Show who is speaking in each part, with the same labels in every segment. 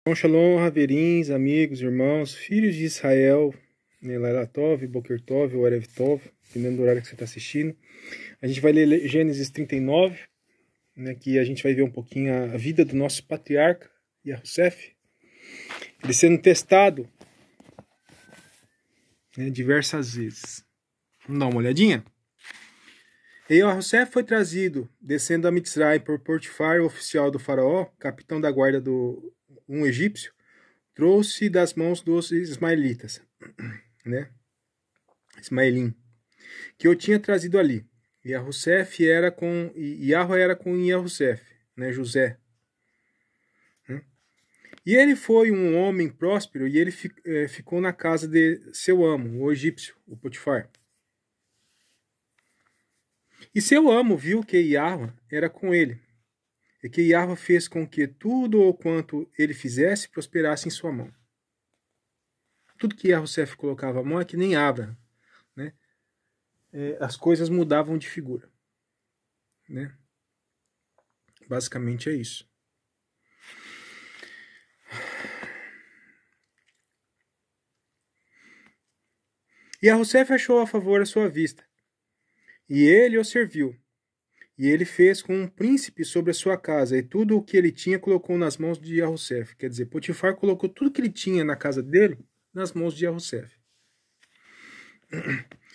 Speaker 1: Shalom, shalom, Haverins, amigos, irmãos, filhos de Israel, Laila Tov, Boker Tov, ou Erev Tov, dependendo do horário que você está assistindo. A gente vai ler Gênesis 39, que a gente vai ver um pouquinho a vida do nosso patriarca, Yahusef, ele sendo testado diversas vezes. Vamos dar uma olhadinha? E Yahusef foi trazido, descendo a Mitzray por Potifar, oficial do faraó, capitão da guarda do um egípcio, trouxe das mãos dos ismaelitas, Ismaelim, que eu tinha trazido ali. E Yahusef era com Yahweh era com Yahusef, José. E ele foi um homem próspero e ele ficou na casa de seu amo, o egípcio, o Potifar. E seu amo viu que Yahweh era com ele, e que Yahweh fez com que tudo ou quanto ele fizesse prosperasse em sua mão. Tudo que Yahusef colocava a mão é que nem Abraham, as coisas mudavam de figura, Basicamente é isso. E Yahusef achou a favor a sua vista, e ele o serviu. E ele fez com um príncipe sobre a sua casa, e tudo o que ele tinha colocou nas mãos de Yahusef. Quer dizer, Potifar colocou tudo que ele tinha na casa dele nas mãos de Yahusef.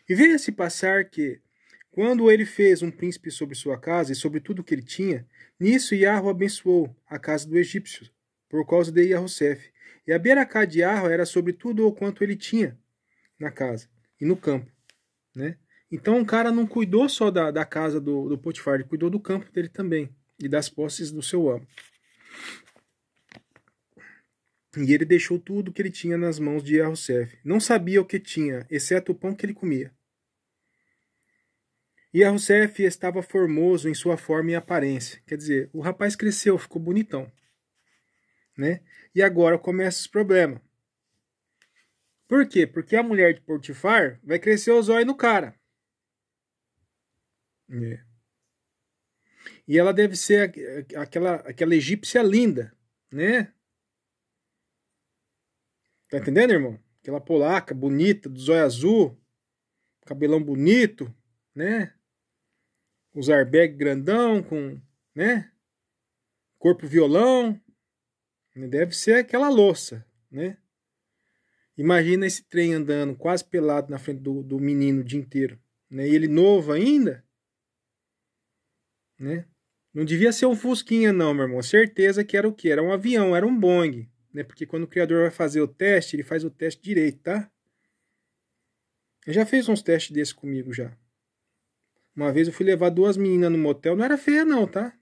Speaker 1: E veio a se passar que, quando ele fez um príncipe sobre sua casa e sobre tudo que ele tinha, nisso Yahweh abençoou a casa do egípcio, por causa de Yahusef. E a beracá de Yahweh era sobre tudo o quanto ele tinha na casa e no campo, Então o cara não cuidou só da casa do Potifar, ele cuidou do campo dele também e das posses do seu amo. E ele deixou tudo que ele tinha nas mãos de Yahusef. Não sabia o que tinha, exceto o pão que ele comia. E Yahusef estava formoso em sua forma e aparência. Quer dizer, o rapaz cresceu, ficou bonitão. E agora começam os problemas. Por quê? Porque a mulher de Potifar vai crescer os olhos no cara. E ela deve ser aquela egípcia linda, Tá entendendo, irmão? Aquela polaca bonita, do zóio azul, cabelão bonito, Os airbag grandão, com, corpo violão. Deve ser aquela louça, Imagina esse trem andando quase pelado na frente do menino o dia inteiro, E ele novo ainda, Não devia ser um Fusquinha não, meu irmão. Certeza que era o quê? Era um avião, era um Boeing, Porque quando o criador vai fazer o teste, ele faz o teste direito, tá? Ele já fez uns testes desses comigo já. Uma vez eu fui levar 2 meninas no motel, não era feia não, tá?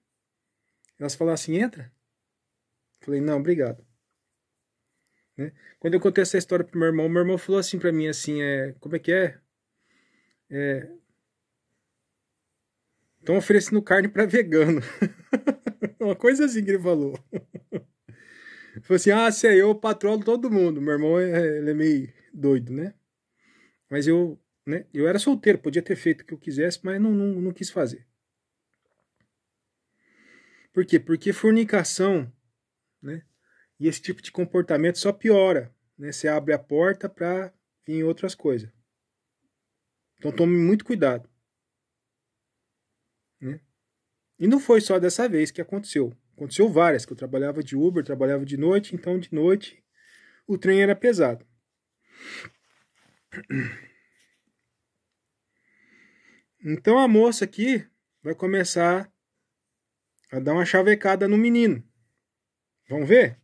Speaker 1: Elas falaram assim, entra. Falei, não, obrigado. Quando eu contei essa história pro meu irmão falou assim pra mim, assim, como é que é? Estão oferecendo carne para vegano. Uma coisa assim que ele falou. Ele falou assim, se é eu patrolo todo mundo. Meu irmão, ele é meio doido, Mas eu era solteiro, podia ter feito o que eu quisesse, mas não quis fazer. Por quê? Porque fornicação, e esse tipo de comportamento só piora, Você abre a porta para vir outras coisas. Então tome muito cuidado. E não foi só dessa vez que aconteceu. Aconteceu várias, que eu trabalhava de Uber, trabalhava de noite, então de noite o trem era pesado. Então a moça aqui vai começar a dar uma chavecada no menino. Vamos ver?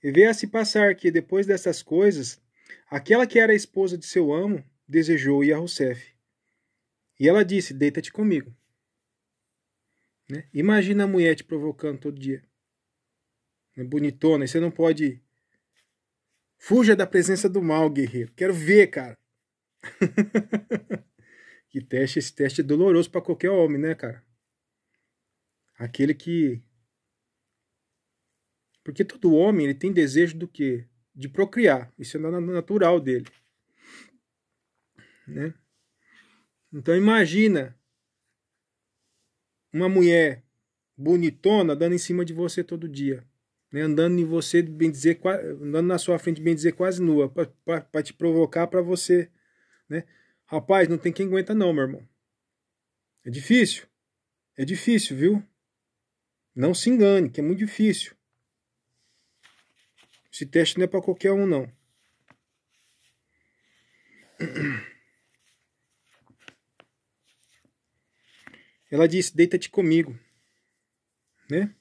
Speaker 1: E veio a se passar que depois dessas coisas, aquela que era a esposa de seu amo desejou Yahusef. E ela disse, deita-te comigo. Imagina a mulher te provocando todo dia. Bonitona, e você não pode... Fuja da presença do mal, guerreiro. Quero ver, cara. Esse teste é doloroso para qualquer homem, cara? Aquele que... Porque todo homem ele tem desejo do quê? De procriar. Isso é natural dele. Então imagina uma mulher bonitona dando em cima de você todo dia. né? Andando em você, bem dizer, andando na sua frente, bem dizer, quase nua, para te provocar, para você, né? Rapaz, não tem quem aguenta não, meu irmão. É difícil, viu? Não se engane, que é muito difícil. Esse teste não é para qualquer um, não. Ela disse, deita-te comigo, né?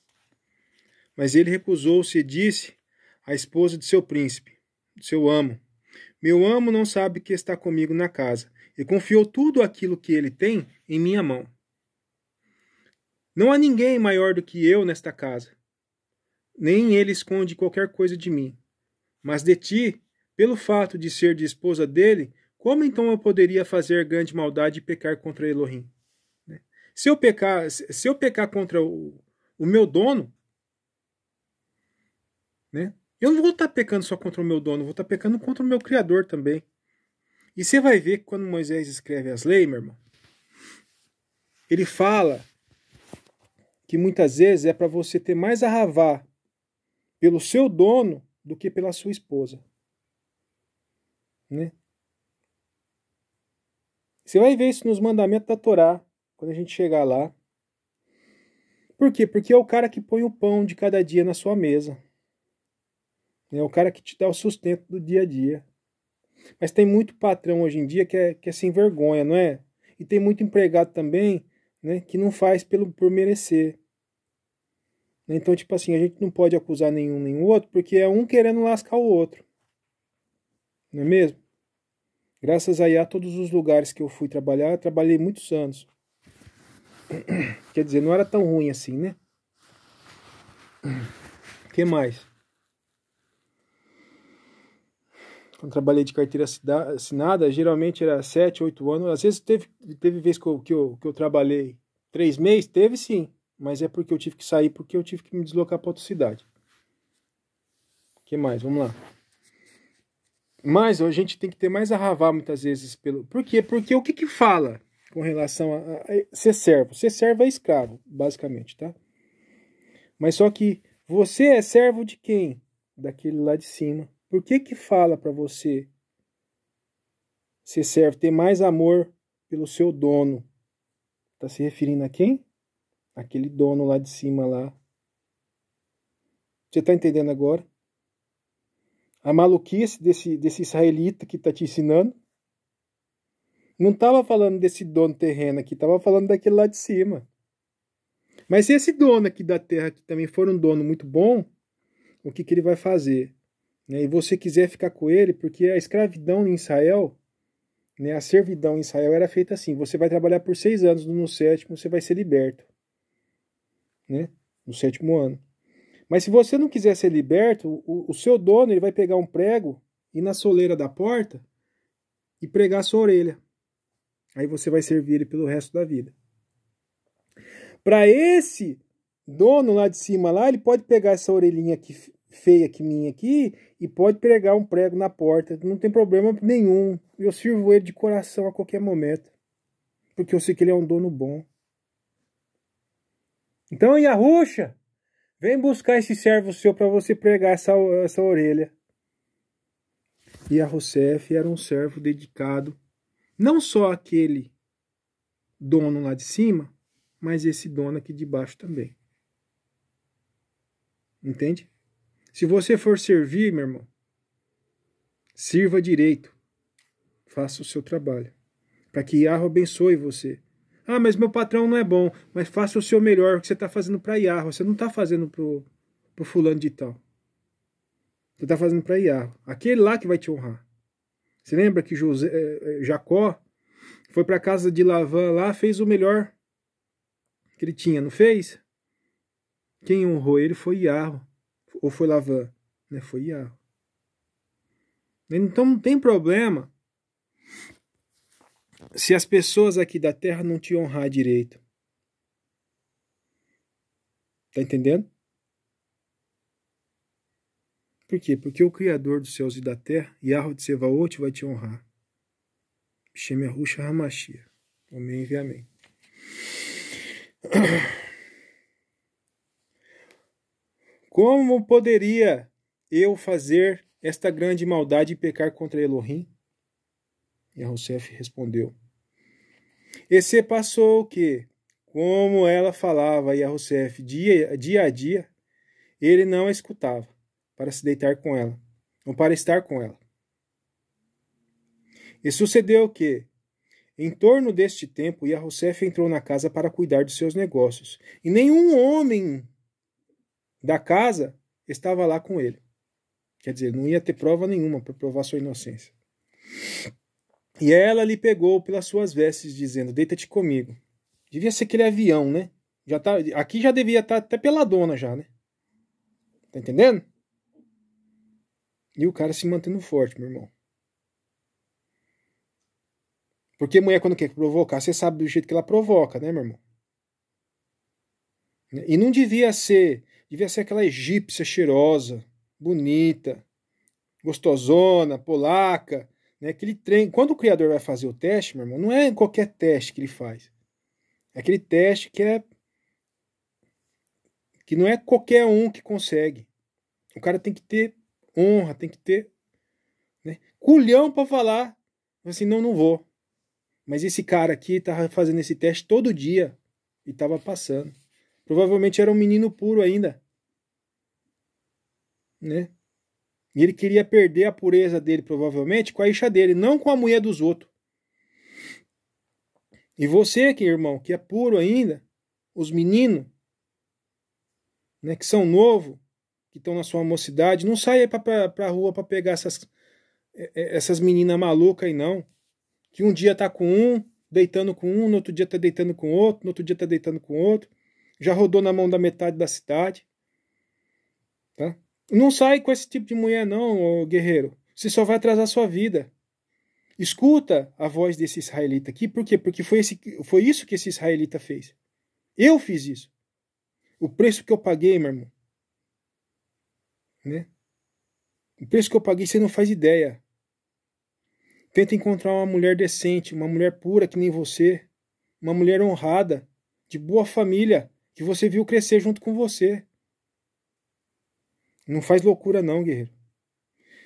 Speaker 1: Mas ele recusou-se e disse à esposa de seu príncipe, de seu amo, meu amo não sabe que está comigo na casa, e confiou tudo aquilo que ele tem em minha mão. Não há ninguém maior do que eu nesta casa, nem ele esconde qualquer coisa de mim. Mas de ti, pelo fato de ser de esposa dele, como então eu poderia fazer grande maldade e pecar contra Elohim? Se eu pecar contra o meu dono, né? Eu não vou estar pecando só contra o meu dono, vou estar pecando contra o meu Criador também. E você vai ver que quando Moisés escreve as leis, meu irmão, ele fala que muitas vezes é para você ter mais arravá pelo seu dono do que pela sua esposa. Né? Você vai ver isso nos mandamentos da Torá, quando a gente chegar lá. Por quê? Porque é o cara que põe o pão de cada dia na sua mesa. É o cara que te dá o sustento do dia a dia. Mas tem muito patrão hoje em dia que é sem vergonha, não é? E tem muito empregado também, né, que não faz por merecer. Então, tipo assim, a gente não pode acusar nenhum nem o outro, porque é um querendo lascar o outro. Não é mesmo? Graças a Yah, todos os lugares que eu fui trabalhar, eu trabalhei muitos anos. Quer dizer, não era tão ruim assim, né? O que mais? Quando trabalhei de carteira assinada, geralmente era 7, 8 anos. Às vezes teve vez que eu trabalhei 3 meses, teve sim. Mas é porque eu tive que sair, porque eu tive que me deslocar para outra cidade. O que mais? Vamos lá. Mas a gente tem que ter mais arravá muitas vezes. Por quê? Porque o que fala com relação a ser servo? Ser servo é escravo, basicamente, tá? Mas só que você é servo de quem? Daquele lá de cima. Por que fala para você ser servo, ter mais amor pelo seu dono? Tá se referindo a quem? Aquele dono lá de cima lá. Você tá entendendo agora? A maluquice desse israelita que tá te ensinando. Não tava falando desse dono terreno aqui, tava falando daquele lá de cima. Mas se esse dono aqui da terra aqui também for um dono muito bom, o que ele vai fazer? E você quiser ficar com ele, porque a escravidão em Israel, né, a servidão em Israel era feita assim, você vai trabalhar por 6 anos, no 7º você vai ser liberto. Né, no 7º ano. Mas se você não quiser ser liberto, o seu dono ele vai pegar um prego e na soleira da porta e pregar a sua orelha. Aí você vai servir ele pelo resto da vida. Para esse dono lá de cima lá, ele pode pegar essa orelhinha aqui, feia que minha aqui, e pode pregar um prego na porta. Não tem problema nenhum. Eu sirvo ele de coração a qualquer momento. Porque eu sei que ele é um dono bom. Então, Yahusha, vem buscar esse servo seu para você pregar essa orelha. E Yahussef era um servo dedicado, não só àquele dono lá de cima, mas esse dono aqui de baixo também. Entende? Se você for servir, meu irmão, sirva direito. Faça o seu trabalho. Para que Yahweh abençoe você. Ah, mas meu patrão não é bom. Mas faça o seu melhor, o que você está fazendo para Yahweh. Você não está fazendo pro fulano de tal. Você está fazendo para Yahweh. Aquele lá que vai te honrar. Você lembra que Jacó foi para a casa de Labã lá, fez o melhor que ele tinha, não fez? Quem honrou ele foi Yahweh. Ou foi Labã? Né? Foi Yahweh. Então não tem problema se as pessoas aqui da terra não te honrar direito. Tá entendendo? Por quê? Porque o Criador dos céus e da terra, Yahweh de Sevaot, vai te honrar. Shem Yahushua HaMashiach. Amém e amém. Como poderia eu fazer esta grande maldade e pecar contra Elohim? E Yahusef respondeu. E se passou que, como ela falava a Yahusef dia a dia, ele não a escutava para se deitar com ela, ou para estar com ela. E sucedeu que, em torno deste tempo, Yahusef entrou na casa para cuidar de seus negócios, e nenhum homem da casa estava lá com ele. Quer dizer, não ia ter prova nenhuma para provar sua inocência. E ela lhe pegou pelas suas vestes, dizendo, deita-te comigo. Devia ser aquele avião, né? Aqui já devia estar até peladona já, né? Tá entendendo? E o cara se mantendo forte, meu irmão. Porque mulher, quando quer provocar, você sabe do jeito que ela provoca, né, meu irmão? E não devia ser aquela egípcia cheirosa, bonita, gostosona, polaca, né? Aquele trem. Quando o criador vai fazer o teste, meu irmão, não é qualquer teste que ele faz. É aquele teste que não é qualquer um que consegue. O cara tem que ter honra, tem que ter, né, culhão para falar assim, não vou. Mas esse cara aqui estava fazendo esse teste todo dia e estava passando. Provavelmente era um menino puro ainda, né? E ele queria perder a pureza dele, provavelmente, com a isha dele, não com a mulher dos outros. E você aqui, irmão, que é puro ainda, os meninos, né, que são novos, que estão na sua mocidade, não saia para a rua para pegar essas meninas malucas aí, não. Que um dia tá com um, deitando com um, no outro dia tá deitando com outro, no outro dia tá deitando com outro. Já rodou na mão da metade da cidade. Tá? Não sai com esse tipo de mulher, não, guerreiro. Você só vai atrasar a sua vida. Escuta a voz desse israelita aqui. Por quê? Porque foi isso que esse israelita fez. Eu fiz isso. O preço que eu paguei, meu irmão. Né? O preço que eu paguei, você não faz ideia. Tenta encontrar uma mulher decente, uma mulher pura que nem você. Uma mulher honrada, de boa família, que você viu crescer junto com você. Não faz loucura não, guerreiro.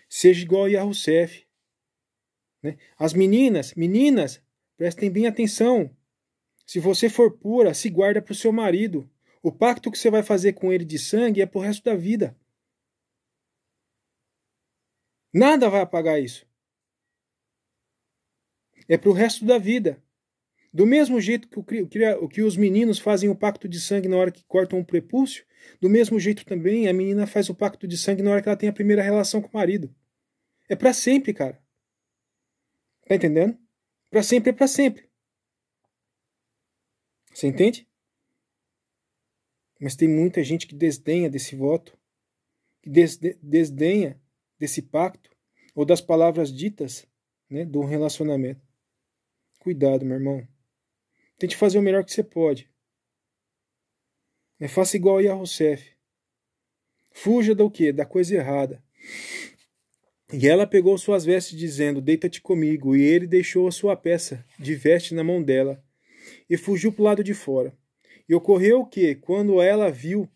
Speaker 1: Seja igual a Yahusef. Né? As meninas, prestem bem atenção. Se você for pura, se guarda para o seu marido. O pacto que você vai fazer com ele de sangue é pro resto da vida. Nada vai apagar isso. É pro resto da vida. Do mesmo jeito que os meninos fazem o pacto de sangue na hora que cortam o prepúcio, do mesmo jeito também a menina faz o pacto de sangue na hora que ela tem a primeira relação com o marido. É para sempre, cara. Tá entendendo? Para sempre é para sempre. Você entende? Mas tem muita gente que desdenha desse voto, que desdenha desse pacto, ou das palavras ditas, né, do relacionamento. Cuidado, meu irmão. Tente fazer o melhor que você pode. Faça igual a Yahusef. Fuja do quê? Da coisa errada. E ela pegou suas vestes, dizendo, deita-te comigo. E ele deixou a sua peça de veste na mão dela. E fugiu para o lado de fora. E ocorreu que, quando ela viu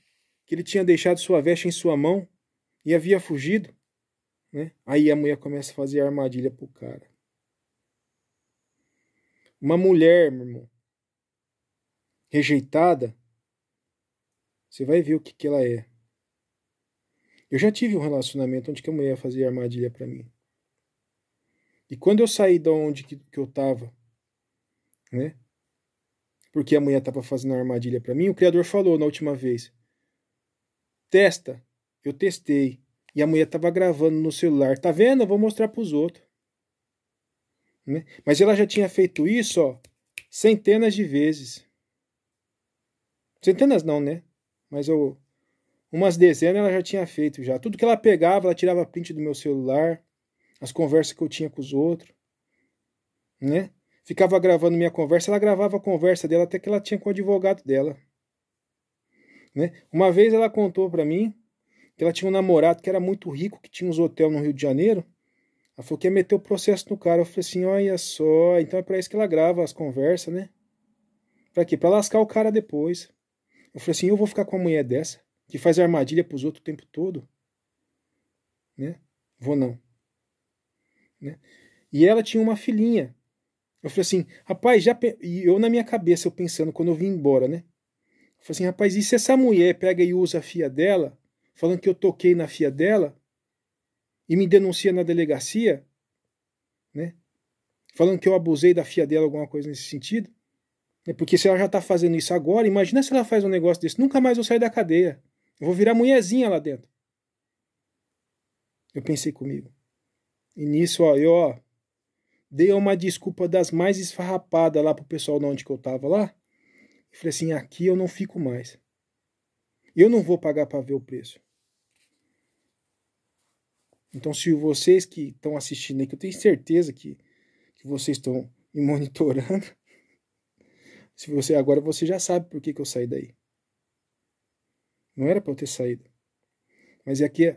Speaker 1: que ele tinha deixado sua veste em sua mão e havia fugido, né, aí a mulher começa a fazer armadilha pro cara. Uma mulher, meu irmão, rejeitada, você vai ver o que ela é. Eu já tive um relacionamento onde que a mulher fazia armadilha para mim. E quando eu saí de onde que eu estava, né? Porque a mulher estava fazendo armadilha para mim, o Criador falou na última vez, testa. Eu testei. E a mulher estava gravando no celular. Tá vendo? Eu vou mostrar para os outros. Né? Mas ela já tinha feito isso, ó, centenas de vezes. Centenas não, né? Mas umas dezenas ela já tinha feito já. Tudo que ela pegava, ela tirava print do meu celular, as conversas que eu tinha com os outros, né? Ficava gravando minha conversa, ela gravava a conversa dela até que ela tinha com o advogado dela. Né? Uma vez ela contou para mim que ela tinha um namorado que era muito rico, que tinha uns hotéis no Rio de Janeiro. Ela falou que ia meter o processo no cara. Eu falei assim, olha só, então é pra isso que ela grava as conversas, né? Pra quê? Pra lascar o cara depois. Eu falei assim, eu vou ficar com uma mulher dessa? que faz armadilha para os outros o tempo todo, né? Vou não, né? E ela tinha uma filhinha. Eu falei assim, rapaz, e eu na minha cabeça, eu pensando, quando eu vim embora, né? Eu falei assim, rapaz, e se essa mulher pega e usa a filha dela, falando que eu toquei na filha dela, e me denuncia na delegacia, né? Falando que eu abusei da filha dela, alguma coisa nesse sentido. Né? Porque se ela já tá fazendo isso agora, imagina se ela faz um negócio desse, nunca mais eu saio da cadeia. Eu vou virar mulherzinha lá dentro. Eu pensei comigo. E nisso, eu dei uma desculpa das mais esfarrapadas lá pro pessoal de onde que eu tava lá. E falei assim, aqui eu não fico mais. Eu não vou pagar para ver o preço. Então, se vocês que estão assistindo aí, que eu tenho certeza que vocês estão me monitorando, se você agora você já sabe por que eu saí daí. Não era para eu ter saído. Mas é que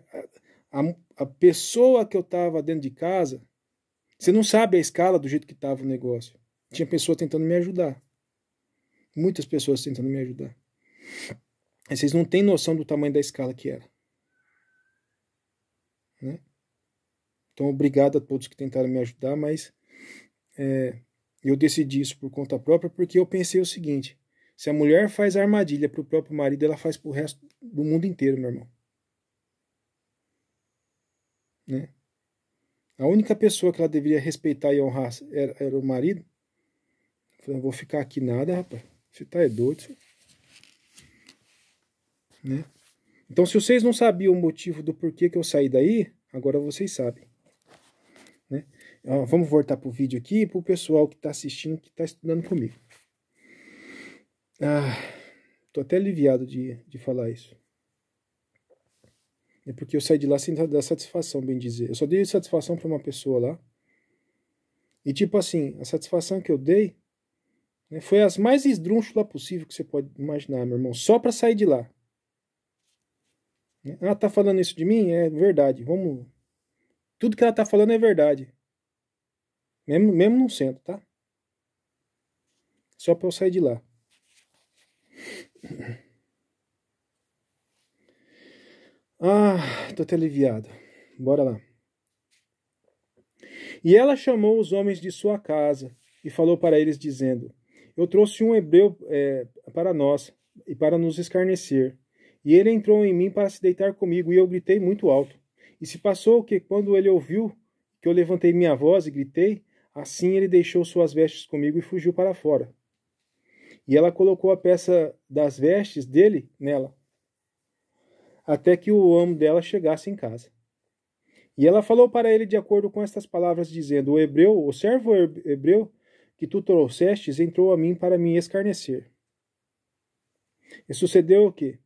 Speaker 1: a pessoa que eu estava dentro de casa, você não sabe a escala do jeito que estava o negócio. Tinha pessoa tentando me ajudar. Muitas pessoas tentando me ajudar. E vocês não têm noção do tamanho da escala que era. Né? Então, obrigado a todos que tentaram me ajudar, mas eu decidi isso por conta própria porque eu pensei o seguinte, se a mulher faz armadilha para o próprio marido, ela faz para o resto do mundo inteiro, meu irmão. Né? A única pessoa que ela deveria respeitar e honrar era o marido. Eu falei, não vou ficar aqui nada, rapaz. Você tá doido. Senhor. Né? Então, se vocês não sabiam o motivo do porquê que eu saí daí, agora vocês sabem. Né? Vamos voltar pro vídeo aqui, pro pessoal que tá assistindo, que tá estudando comigo. Tô até aliviado de falar isso. É porque eu saí de lá sem dar satisfação, bem dizer. Eu só dei satisfação para uma pessoa lá. E tipo assim, a satisfação que eu dei, né, foi as mais esdrúxulas possível que você pode imaginar, meu irmão. Só para sair de lá. Tá falando isso de mim? É verdade. Vamos. Tudo que ela tá falando é verdade. Mesmo não sendo, tá? Só para eu sair de lá. Tô até aliviado. Bora lá. E ela chamou os homens de sua casa e falou para eles, dizendo: Eu trouxe um hebreu para nós e para nos escarnecer. E ele entrou em mim para se deitar comigo, e eu gritei muito alto. E se passou que, quando ele ouviu que eu levantei minha voz e gritei, assim ele deixou suas vestes comigo e fugiu para fora. E ela colocou a peça das vestes dele nela, até que o amo dela chegasse em casa. E ela falou para ele de acordo com estas palavras, dizendo: o servo hebreu que tu trouxestes entrou a mim para me escarnecer. E sucedeu que,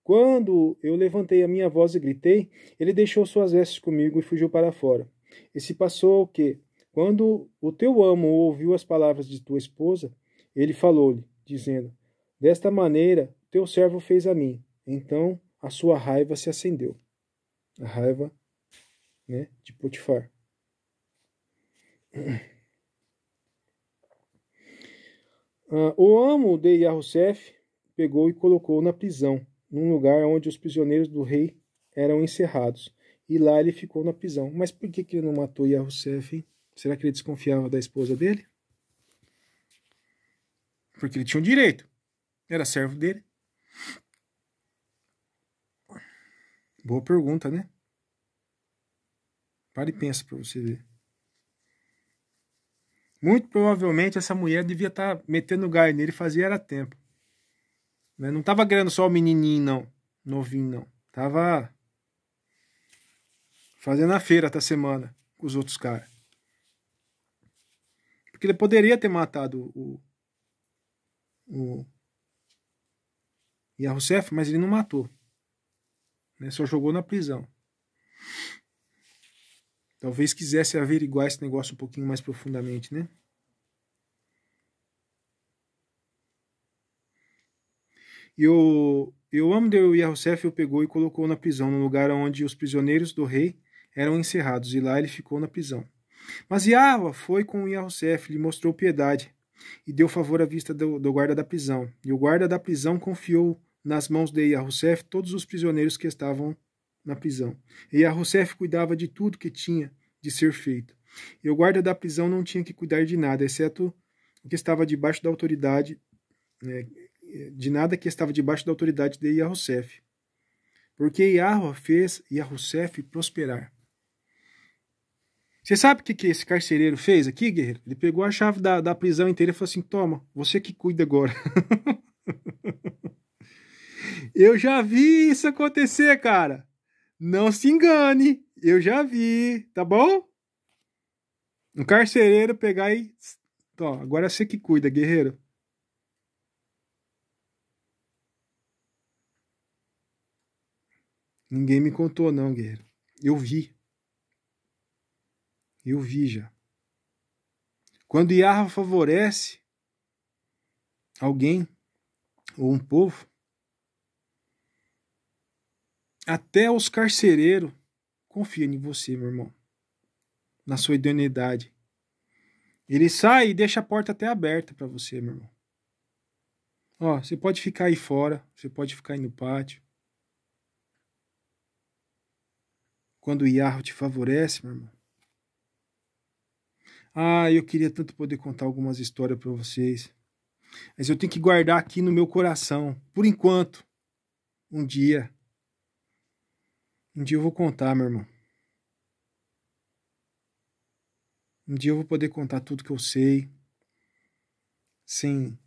Speaker 1: quando eu levantei a minha voz e gritei, ele deixou suas vestes comigo e fugiu para fora. E se passou que, quando o teu amo ouviu as palavras de tua esposa, ele falou-lhe, dizendo: Desta maneira teu servo fez a mim. Então a sua raiva se acendeu. A raiva, né, de Potifar. O amo de Yahussef pegou e colocou na prisão, num lugar onde os prisioneiros do rei eram encerrados. E lá ele ficou na prisão. Mas por que ele não matou Yahussef, hein? Será que ele desconfiava da esposa dele? Porque ele tinha um direito. Era servo dele. Boa pergunta, né? Para e pensa para você ver. Muito provavelmente essa mulher devia estar metendo gás nele, fazia era tempo. Não estava querendo só o menininho, não. Novinho, não. Tava fazendo a feira essa semana com os outros caras. Porque ele poderia ter matado o Yahussef, mas ele não matou. Né? Só jogou na prisão. Talvez quisesse averiguar esse negócio um pouquinho mais profundamente, né? E o amo de Yahussef o pegou e colocou na prisão, no lugar onde os prisioneiros do rei eram encerrados, e lá ele ficou na prisão. Mas Yahua foi com Yahussef, lhe mostrou piedade, e deu favor à vista do guarda da prisão. E o guarda da prisão confiou nas mãos de Yahussef todos os prisioneiros que estavam na prisão. E Yahussef cuidava de tudo que tinha de ser feito. E o guarda da prisão não tinha que cuidar de nada, exceto o que estava debaixo da autoridade, de nada que estava debaixo da autoridade de Yahussef. Porque Yahweh fez Yahussef prosperar. Você sabe o que esse carcereiro fez aqui, guerreiro? Ele pegou a chave da prisão inteira e falou assim, toma, você que cuida agora. Eu já vi isso acontecer, cara. Não se engane, eu já vi, tá bom? Um carcereiro pegar e... Ó, agora você que cuida, guerreiro. Ninguém me contou não, guerreiro. Eu vi. Eu vi já. Quando Yahweh favorece alguém ou um povo, até os carcereiros confiam em você, meu irmão. Na sua idoneidade. Ele sai e deixa a porta até aberta para você, meu irmão. Ó, você pode ficar aí fora, você pode ficar aí no pátio. Quando o Yahweh te favorece, meu irmão. Ah, eu queria tanto poder contar algumas histórias para vocês. Mas eu tenho que guardar aqui no meu coração. Por enquanto. Um dia eu vou contar, meu irmão. Um dia eu vou poder contar tudo que eu sei. Sem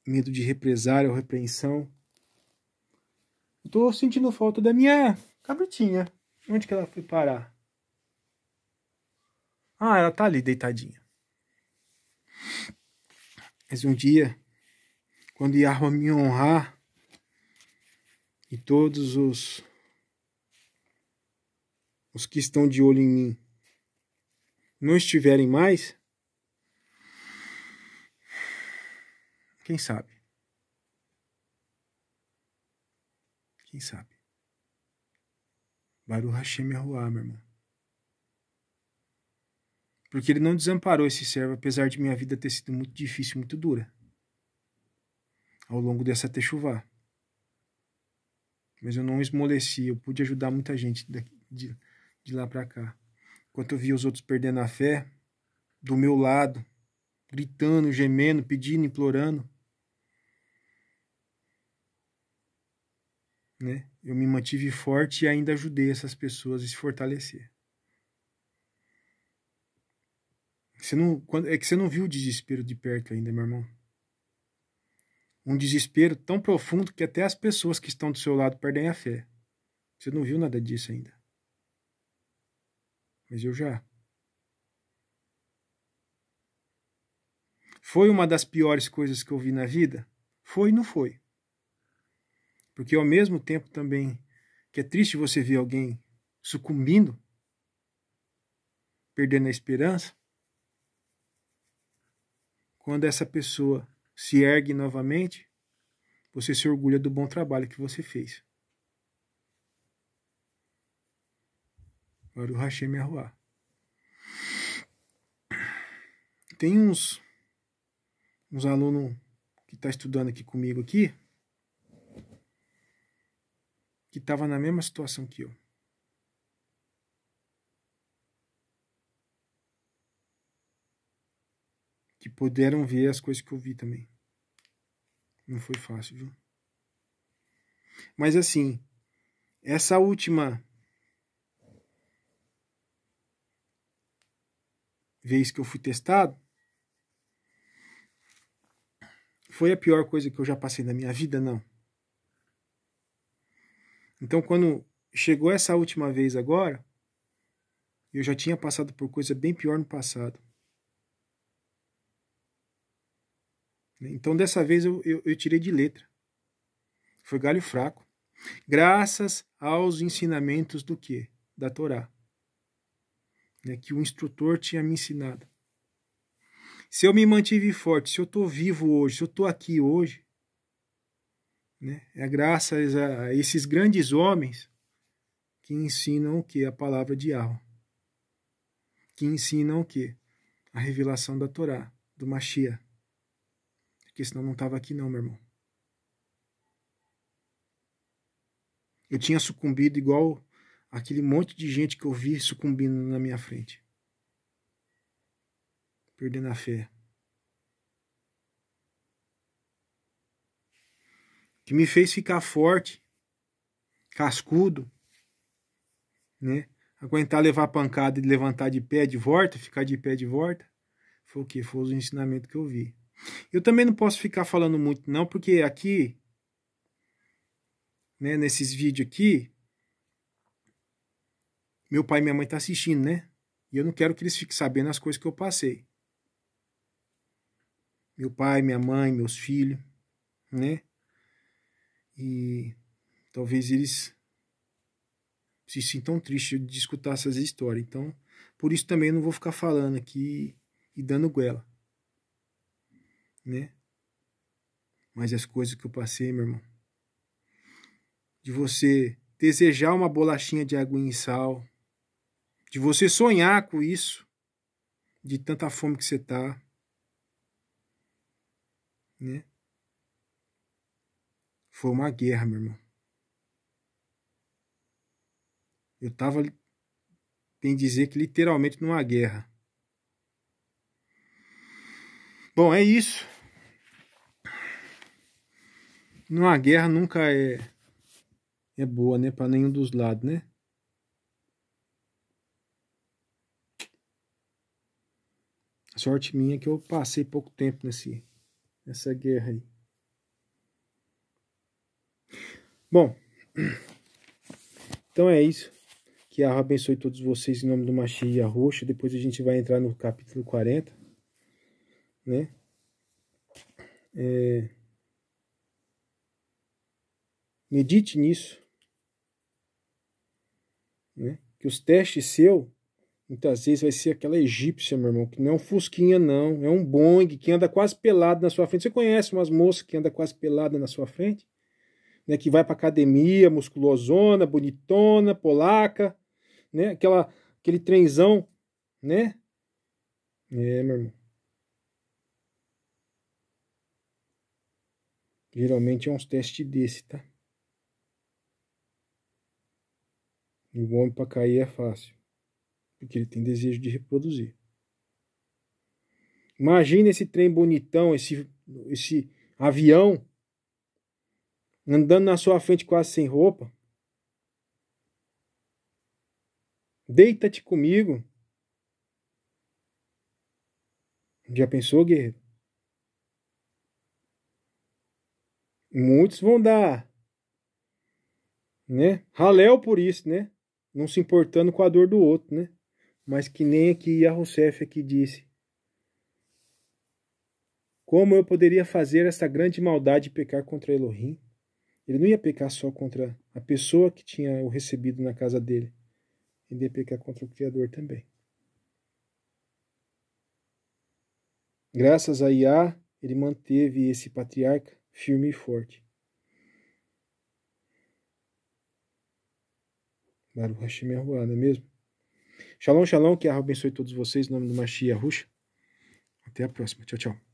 Speaker 1: medo de represália ou repreensão. Eu tô sentindo falta da minha cabritinha. Onde que ela foi parar? Ah, ela tá ali deitadinha. Mas um dia, quando Yahweh me honrar e todos os que estão de olho em mim não estiverem mais, quem sabe? Quem sabe? Baruch Hashem Yahuwah, meu irmão. Porque ele não desamparou esse servo, apesar de minha vida ter sido muito difícil, muito dura. Ao longo dessa techuvá. Mas eu não esmoleci, eu pude ajudar muita gente de lá pra cá. Enquanto eu via os outros perdendo a fé, do meu lado, gritando, gemendo, pedindo, implorando, né? Eu me mantive forte e ainda ajudei essas pessoas a se fortalecer. É que você não viu o desespero de perto ainda, meu irmão. Um desespero tão profundo que até as pessoas que estão do seu lado perdem a fé. Você não viu nada disso ainda. Mas eu já. Foi uma das piores coisas que eu vi na vida? Foi e não foi. Porque ao mesmo tempo também que é triste você ver alguém sucumbindo, perdendo a esperança, quando essa pessoa se ergue novamente, você se orgulha do bom trabalho que você fez. Baruch Hashem Yahuwah. Tem uns alunos que estão estudando aqui comigo aqui, que estavam na mesma situação que eu. Que puderam ver as coisas que eu vi também. Não foi fácil, viu? Mas assim, essa última vez que eu fui testado, foi a pior coisa que eu já passei na minha vida, não. Então, quando chegou essa última vez agora, eu já tinha passado por coisa bem pior no passado. Então, dessa vez, eu tirei de letra. Foi galho fraco. Graças aos ensinamentos do quê? Da Torá. Que o instrutor tinha me ensinado. Se eu me mantive forte, se eu estou vivo hoje, se eu estou aqui hoje, é graças a esses grandes homens que ensinam o quê? A palavra de Yahweh. Que ensinam o quê? A revelação da Torá, do Mashiach. Porque senão não estava aqui não, meu irmão. eu tinha sucumbido igual aquele monte de gente que eu vi sucumbindo na minha frente. Perdendo a fé. Que me fez ficar forte, cascudo, né? Aguentar levar pancada e levantar de pé de volta, ficar de pé de volta. Foi o que? Foi os ensinamentos que eu vi. Eu também não posso ficar falando muito não, porque aqui, né, nesses vídeos aqui, meu pai e minha mãe estão assistindo, né? E eu não quero que eles fiquem sabendo as coisas que eu passei. Meu pai, minha mãe, meus filhos, né? E talvez eles se sintam tristes de escutar essas histórias. Então, por isso também eu não vou ficar falando aqui e dando goela, né? Mas as coisas que eu passei, meu irmão, de você desejar uma bolachinha de aguinha e sal, de você sonhar com isso, de tanta fome que você tá, né? Foi uma guerra, meu irmão. Eu tava, bem dizer que literalmente numa guerra. Bom, é isso. Numa guerra nunca é boa, né? Pra nenhum dos lados, né? A sorte minha é que eu passei pouco tempo nessa guerra aí. Bom, então é isso. Que a abençoe todos vocês em nome do Mashiach Roxa. Depois a gente vai entrar no capítulo 40, né? Medite nisso, né? Que os testes seu muitas vezes vai ser aquela egípcia, meu irmão, que não é um fusquinha não, é um Boeing que anda quase pelado na sua frente. Você conhece umas moças que andam quase pelada na sua frente? Né, que vai pra academia, musculosona, bonitona, polaca, né? Aquele trenzão, né? É, meu irmão. Geralmente é uns testes desse, tá? E o homem pra cair é fácil, porque ele tem desejo de reproduzir. Imagina esse trem bonitão, esse avião andando na sua frente quase sem roupa. Deita-te comigo. Já pensou, guerreiro? Muitos vão dar, né? Raléu por isso, né? Não se importando com a dor do outro, né? Mas que nem aqui a Rousseff aqui disse. Como eu poderia fazer essa grande maldade de pecar contra Elohim? Ele não ia pecar só contra a pessoa que tinha o recebido na casa dele. Ele ia pecar contra o Criador também. Graças a Iá, ele manteve esse patriarca firme e forte. Baruch Hashem Yahuwah, não é mesmo? Shalom, shalom, que a abençoe todos vocês em nome do Mashiach Yahushua. Até a próxima. Tchau, tchau.